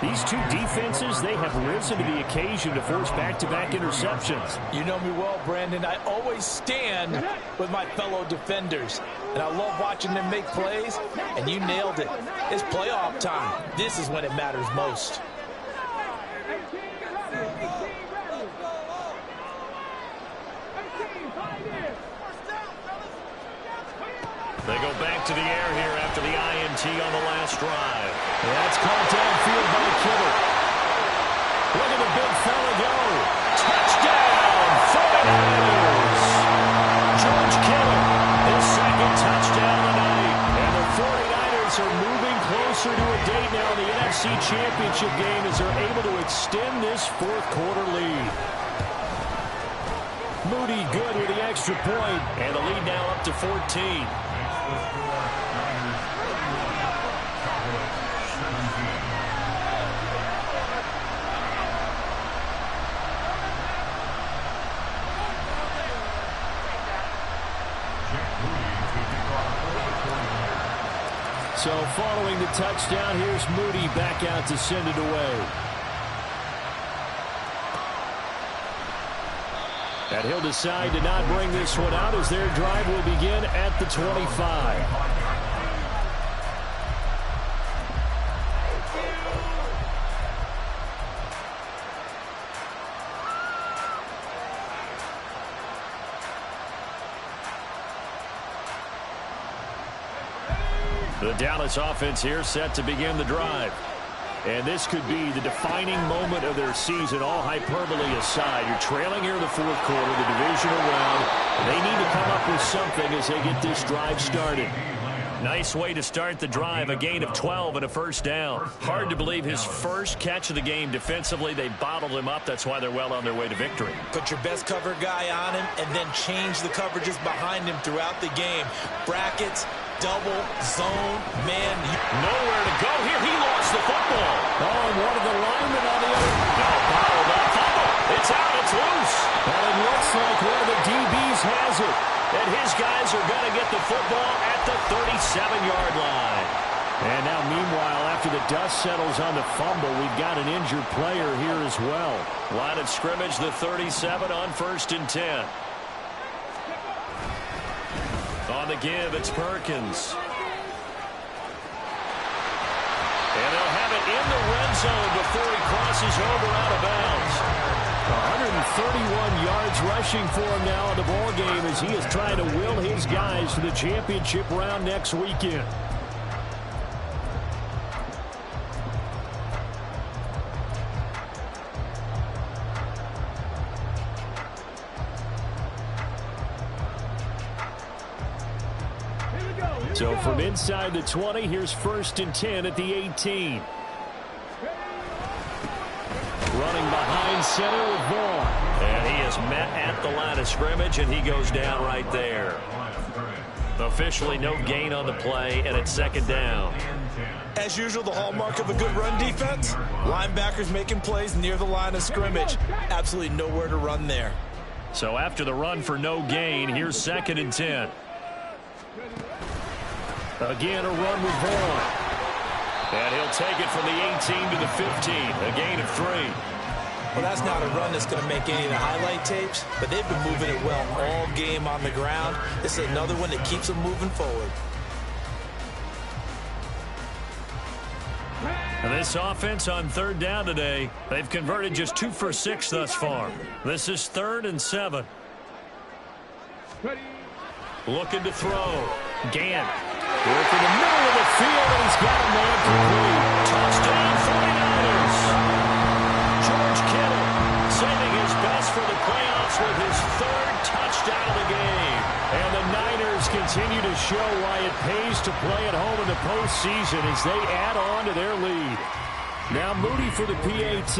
These two defenses, they have risen to the occasion to force back-to-back interceptions. You know me well, Brandon. I always stand with my fellow defenders. And I love watching them make plays, and you nailed it. It's playoff time. This is when it matters most. They go back to the air here after the INT on the last drive. That's caught downfield by Kittle. Look at the big fella go. Touchdown, 49ers. George Kittle, his second touchdown tonight. And the 49ers are moving closer to a date now in the NFC Championship game as they're able to extend this fourth quarter lead. Moody good with the extra point, and the lead now up to 14. So following the touchdown, here's Moody back out to send it away. And he'll decide to not bring this one out as their drive will begin at the 25. The Dallas offense here set to begin the drive. And this could be the defining moment of their season, all hyperbole aside. You're trailing here in the fourth quarter, the divisional round. They need to come up with something as they get this drive started. Nice way to start the drive, a gain of 12 and a first down. Hard to believe his first catch of the game defensively. They bottled him up. That's why they're well on their way to victory. Put your best cover guy on him and then change the coverages behind him throughout the game. Brackets, double, zone, man. Nowhere to go here. He lost the football. Oh, and one of the linemen on the other. No, bottled up. Fumble. It's out. It's loose. And it looks like one of the DBs has it. And his guys are going to get the football at the 37-yard line. And now, meanwhile, after the dust settles on the fumble, we've got an injured player here as well. Line of scrimmage, the 37 on 1st and 10. On the give, it's Perkins. And they'll have it in the red zone before he crosses over out of bounds. 131 yards rushing for him now in the ball game as he is trying to will his guys to the championship round next weekend. So from inside the 20, here's 1st and 10 at the 18. Running behind center with Vaughn. And he is met at the line of scrimmage, and he goes down right there. Officially no gain on the play, and it's 2nd down. As usual, the hallmark of a good run defense, linebackers making plays near the line of scrimmage. Absolutely nowhere to run there. So after the run for no gain, here's 2nd and 10. Again, a run with Vaughn. And he'll take it from the 18 to the 15, a gain of 3. Well, that's not a run that's going to make any of the highlight tapes, but they've been moving it well all game on the ground. This is another one that keeps them moving forward. This offense on 3rd down today, they've converted just 2 for 6 thus far. This is 3rd and 7. Looking to throw. Gant. Working the middle of the field, and he's got a man complete. Touchdown 49ers. George Kittle saving his best for the playoffs with his 3rd touchdown of the game. And the Niners continue to show why it pays to play at home in the postseason as they add on to their lead. Now Moody for the PAT.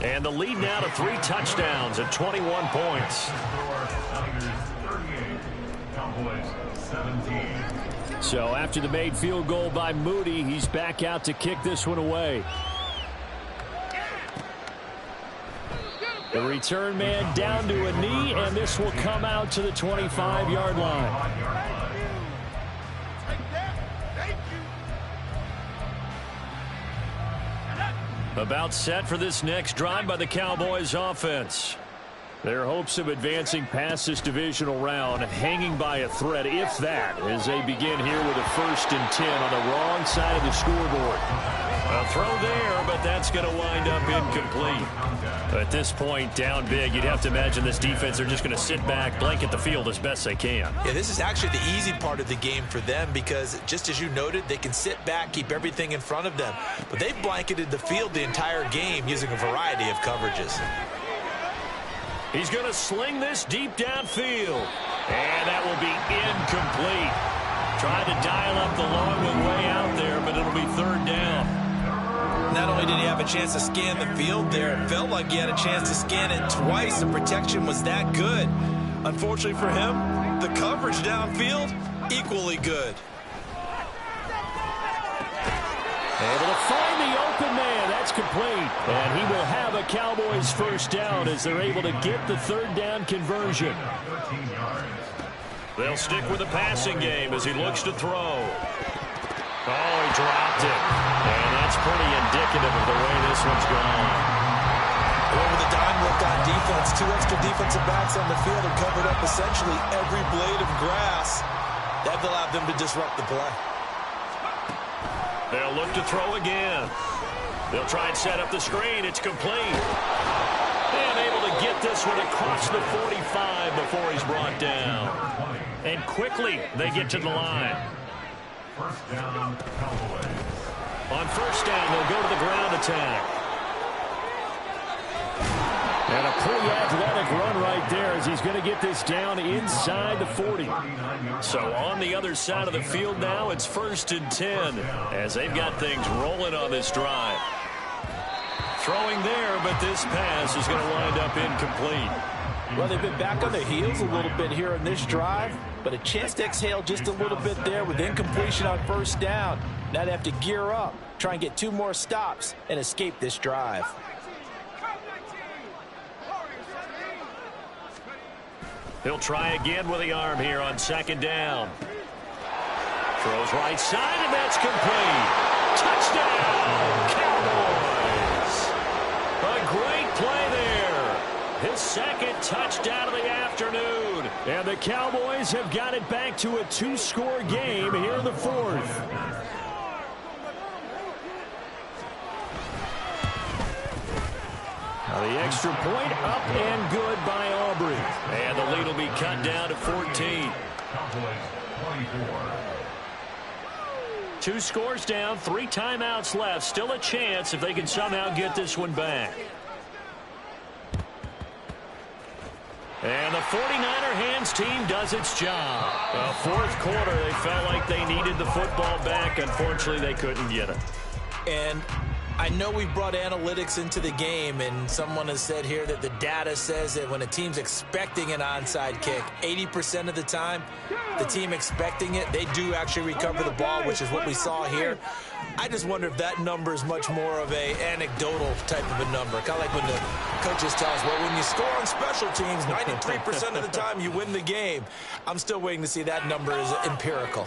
And the lead now to 3 touchdowns at 21 points. So after the made field goal by Moody, he's back out to kick this one away. The return man down to a knee, and this will come out to the 25-yard line. About set for this next drive by the Cowboys offense. Their hopes of advancing past this divisional round hanging by a thread, if that, as they begin here with a 1st and 10 on the wrong side of the scoreboard. A throw there, but that's going to wind up incomplete. At this point, down big, you'd have to imagine this defense are just going to sit back, blanket the field as best they can. Yeah, this is actually the easy part of the game for them because, just as you noted, they can sit back, keep everything in front of them. But they've blanketed the field the entire game using a variety of coverages. He's going to sling this deep downfield. And that will be incomplete. Tried to dial up the long one way out there, but it'll be 3rd down. Not only did he have a chance to scan the field there, it felt like he had a chance to scan it twice. The protection was that good. Unfortunately for him, the coverage downfield, equally good. Able to find the open man. That's complete. And he will have a Cowboys 1st down as they're able to get the 3rd down conversion. They'll stick with the passing game as he looks to throw. Oh, he dropped it. And that's pretty indicative of the way this one's gone. Over the dime look on defense. 2 extra defensive backs on the field and covered up essentially every blade of grass. That allowed them to disrupt the play. They'll look to throw again. They'll try and set up the screen. It's complete. And able to get this one across the 45 before he's brought down. And quickly they get to the line. First down, Cowboys. On first down, they'll go to the ground attack. And a pretty athletic run right there as he's going to get this down inside the 40. So on the other side of the field now, it's 1st and 10 as they've got things rolling on this drive. Throwing there, but this pass is going to wind up incomplete. Well, they've been back on their heels a little bit here in this drive, but a chance to exhale just a little bit there with incompletion on first down. Now they have to gear up, try and get 2 more stops, and escape this drive. He'll try again with the arm here on 2nd down. Throws right side, and that's complete. Touchdown, Cowboys. A great play there. His 2nd touchdown of the afternoon. And the Cowboys have got it back to a 2-score game here in the 4th. Now the extra point up and good by Aubrey. And the lead will be cut down to 14. Cowboys 24. 2 scores down, 3 timeouts left. Still a chance if they can somehow get this one back. And the 49er hands team does its job. Well, 4th quarter, they felt like they needed the football back. Unfortunately, they couldn't get it. And I know we've brought analytics into the game, and someone has said here that the data says that when a team's expecting an onside kick, 80% of the time, the team expecting it, they do actually recover the ball, which is what we saw here. I just wonder if that number is much more of a anecdotal type of a number. Kind of like when the coaches tell us, well, when you score on special teams, 93% of the time you win the game. I'm still waiting to see that number is empirical.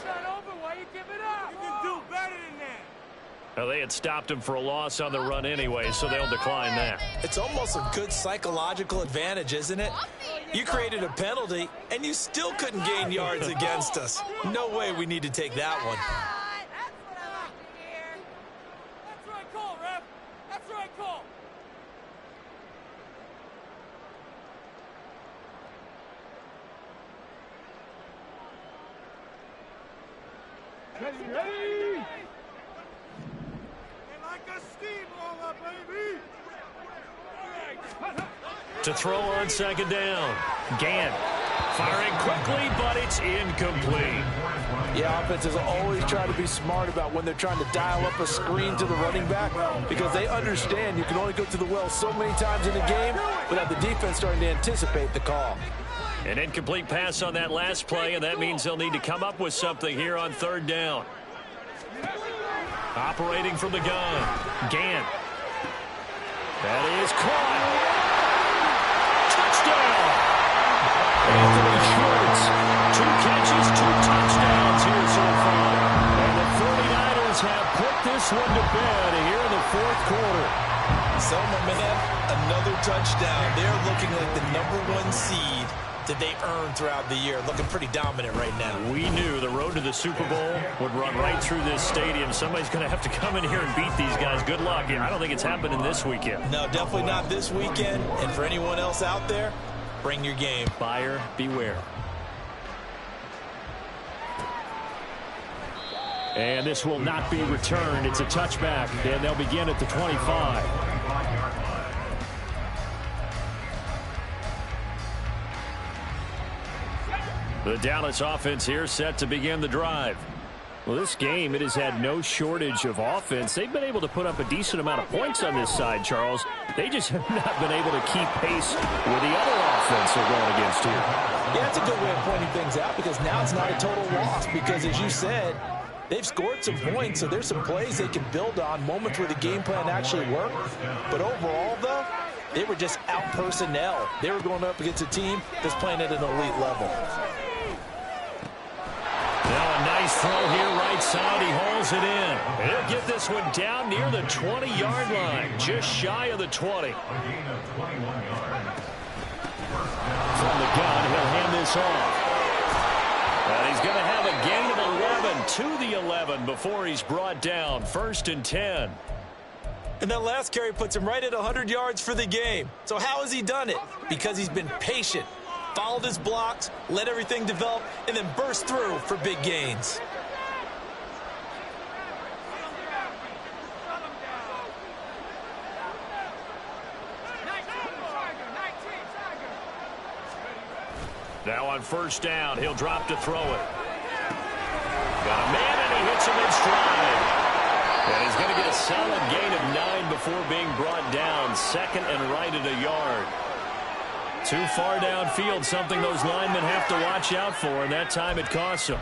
Well, they had stopped him for a loss on the run anyway, so they'll decline that. It's almost a good psychological advantage, isn't it? You created a penalty, and you still couldn't gain yards against us. No way we need to take that one. That's what I like to hear. That's the right call, ref. That's the right call. Ready? To throw on 2nd down. Gant firing quickly, but it's incomplete. Yeah, offenses always try to be smart about when they're trying to dial up a screen to the running back because they understand you can only go to the well so many times in a game without the defense starting to anticipate the call. An incomplete pass on that last play, and that means they'll need to come up with something here on 3rd down. Operating from the gun. Gant. That is caught. Touchdown. Anthony Schwartz. 2 catches, 2 touchdowns here so far. And the 49ers have put this one to bed here in the 4th quarter. So, my man, another touchdown. They're looking like the #1 seed that they earned throughout the year. Looking pretty dominant right now. We knew the road to the Super Bowl would run right through this stadium. Somebody's going to have to come in here and beat these guys. Good luck. I don't think it's happening this weekend. No, definitely not this weekend. And for anyone else out there, bring your game. Buyer beware. And this will not be returned. It's a touchback, and they'll begin at the 25. The Dallas offense here set to begin the drive. Well, this game, it has had no shortage of offense. They've been able to put up a decent amount of points on this side, Charles. They just have not been able to keep pace with the other offense they're going against here. Yeah, that's a good way of pointing things out because now it's not a total loss because, as you said, they've scored some points, so there's some plays they can build on, moments where the game plan actually worked. But overall, though, they were just out personnel. They were going up against a team that's playing at an elite level. Now a nice throw here right side. He hauls it in. He'll get this one down near the 20-yard line, just shy of the 20. From the gun, he'll hand this off. And he's going to have a gain of 11 to the 11 before he's brought down. 1st and 10. And that last carry puts him right at 100 yards for the game. So how has he done it? Because he's been patient, followed his blocks, let everything develop, and then burst through for big gains. Now on first down, he'll drop to throw it. Got a man, and he hits him in stride. And he's going to get a solid gain of 9 before being brought down. Second and right at a yard. Too far downfield, something those linemen have to watch out for, and that time it costs them.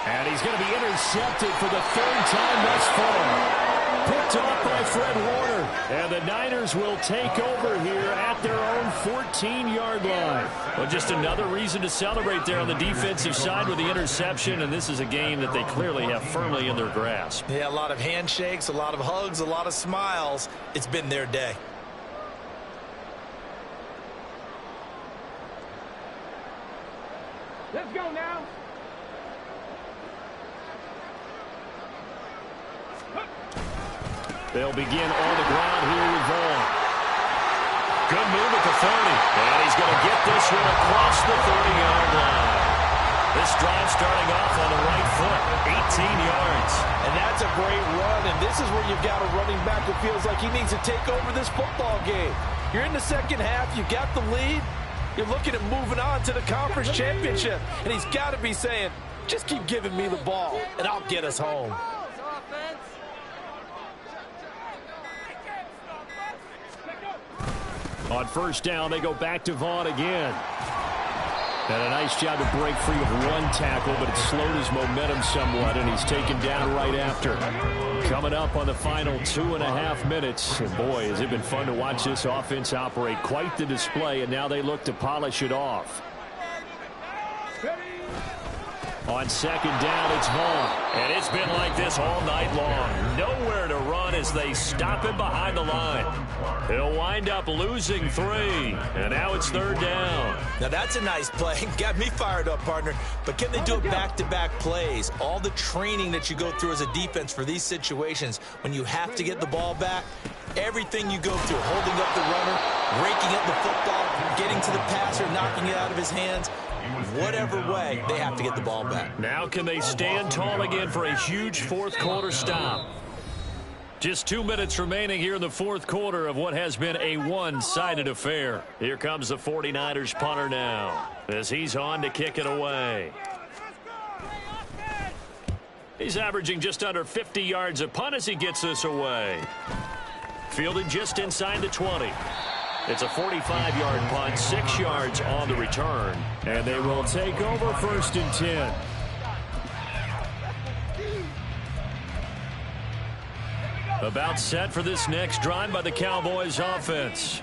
And he's going to be intercepted for the third time thus far. Picked off by Fred Warner. And the Niners will take over here at their own 14-yard line. Well, just another reason to celebrate there on the defensive side with the interception. And this is a game that they clearly have firmly in their grasp. Yeah, a lot of handshakes, a lot of hugs, a lot of smiles. It's been their day. Let's go now. They'll begin on the ground here with Vaughn. Good move at the 30. And he's going to get this one across the 30-yard line. This drive starting off on the right foot, 18 yards. And that's a great run, and this is where you've got a running back who feels like he needs to take over this football game. You're in the second half, you got the lead, you're looking at moving on to the conference championship, and he's got to be saying, just keep giving me the ball, and I'll get us home. On first down, they go back to Vaughn again. And a nice job to break free of one tackle, but it slowed his momentum somewhat, and he's taken down right after. Coming up on the final 2.5 minutes. And boy, has it been fun to watch this offense operate. Quite the display, and now they look to polish it off. On second down, it's Vaughn. And it's been like this all night long. Nowhere to run as they stop him behind the line. He'll wind up losing 3. And now it's third down. Now that's a nice play. Got me fired up, partner. But can they do it back-to-back plays? All the training that you go through as a defense for these situations, when you have to get the ball back, everything you go through, holding up the runner, raking up the football, getting to the passer, knocking it out of his hands, whatever way, they have to get the ball back. Now can they stand tall again for a huge fourth quarter stop? Just 2 minutes remaining here in the fourth quarter of what has been a one-sided affair. Here comes the 49ers punter now as he's on to kick it away. He's averaging just under 50 yards a punt as he gets this away. Fielded just inside the 20. It's a 45-yard punt, 6 yards on the return. And they will take over first and 10. About set for this next drive by the Cowboys offense.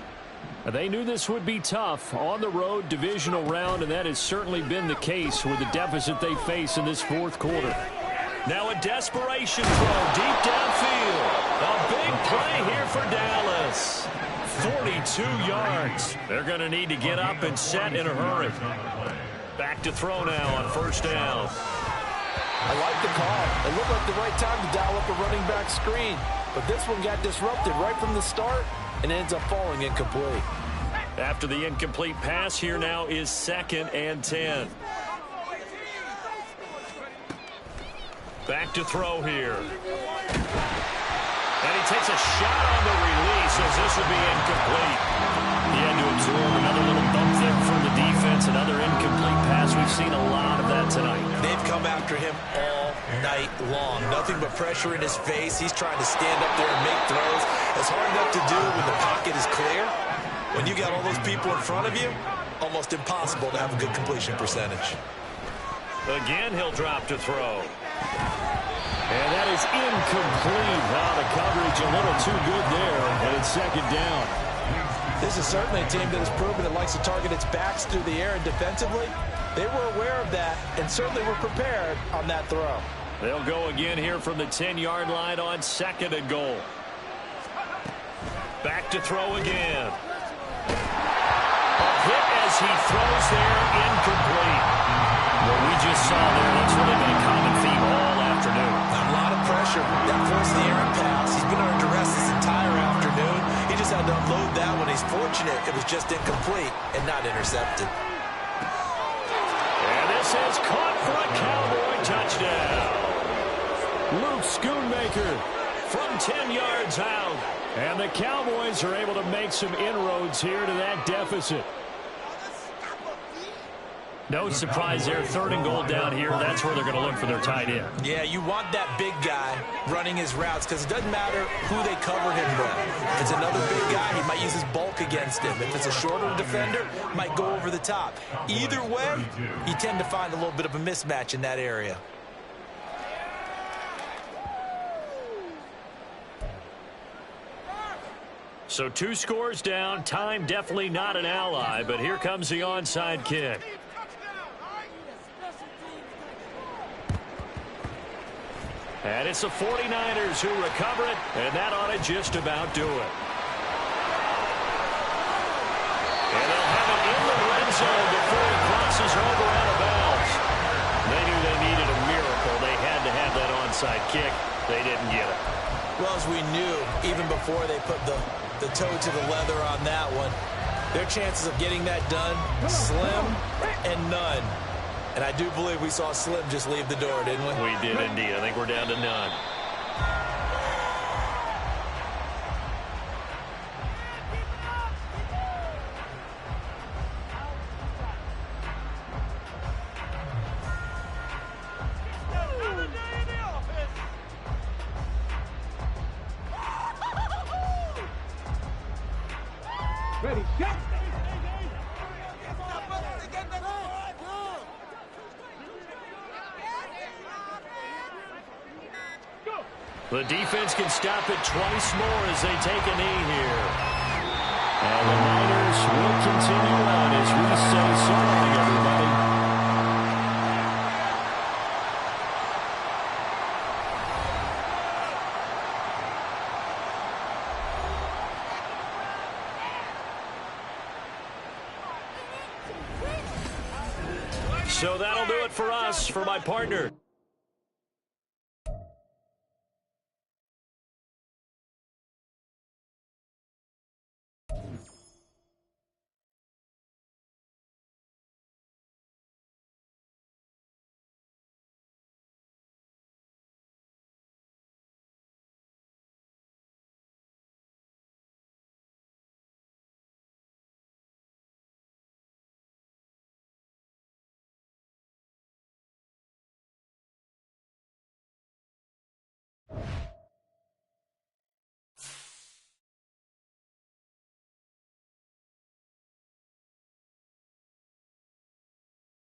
They knew this would be tough on the road divisional round, and that has certainly been the case with the deficit they face in this fourth quarter. Now a desperation throw deep downfield. A big play here for Dallas. 42 yards. They're going to need to get up and set in a hurry. Back to throw now on first down. I like the call. It looked like the right time to dial up a running back screen. But this one got disrupted right from the start and ends up falling incomplete. After the incomplete pass, here now is second and 10. Back to throw here. And he takes a shot on the release as this will be incomplete. He had to absorb another little bump there from the defense. Another incomplete pass. We've seen a lot of that tonight. They've come after him all night long. Nothing but pressure in his face. He's trying to stand up there and make throws. It's hard enough to do when the pocket is clear. When you got all those people in front of you, almost impossible to have a good completion percentage. Again, he'll drop to throw. And that is incomplete. The coverage a little too good there, and it's second down. This is certainly a team that has proven it likes to target its backs through the air, and defensively, they were aware of that and certainly were prepared on that throw. They'll go again here from the 10-yard line on second and goal. Back to throw again. A hit as he throws there, incomplete. What we just saw there, that's really been a common theme all afternoon. A lot of pressure. That forced the errant pass. He's been under duress this entire afternoon. He just had to unload that one. He's fortunate it was just incomplete and not intercepted. This is caught for a Cowboy touchdown. Luke Schoonmaker from 10 yards out. And the Cowboys are able to make some inroads here to that deficit. No surprise there. 3rd and goal down here. That's where they're going to look for their tight end. Yeah, you want that big guy running his routes because it doesn't matter who they cover him with. If it's another big guy, he might use his bulk against him. If it's a shorter defender, might go over the top. Either way, you tend to find a little bit of a mismatch in that area. So 2 scores down. Time definitely not an ally, but here comes the onside kick. And it's the 49ers who recover it, and that ought to just about do it. And they'll have it in the red zone before he crosses over out of bounds. They knew they needed a miracle. They had to have that onside kick. They didn't get it. Well, as we knew, even before they put the toe to the leather on that one, their chances of getting that done, slim and none. And I do believe we saw Slim just leave the door, didn't we? We did indeed. I think we're down to none. Ready, go! The defense can stop it twice more as they take a knee here. And the Niners will continue on as we say so long, everybody. So that'll do it for us. For my partner,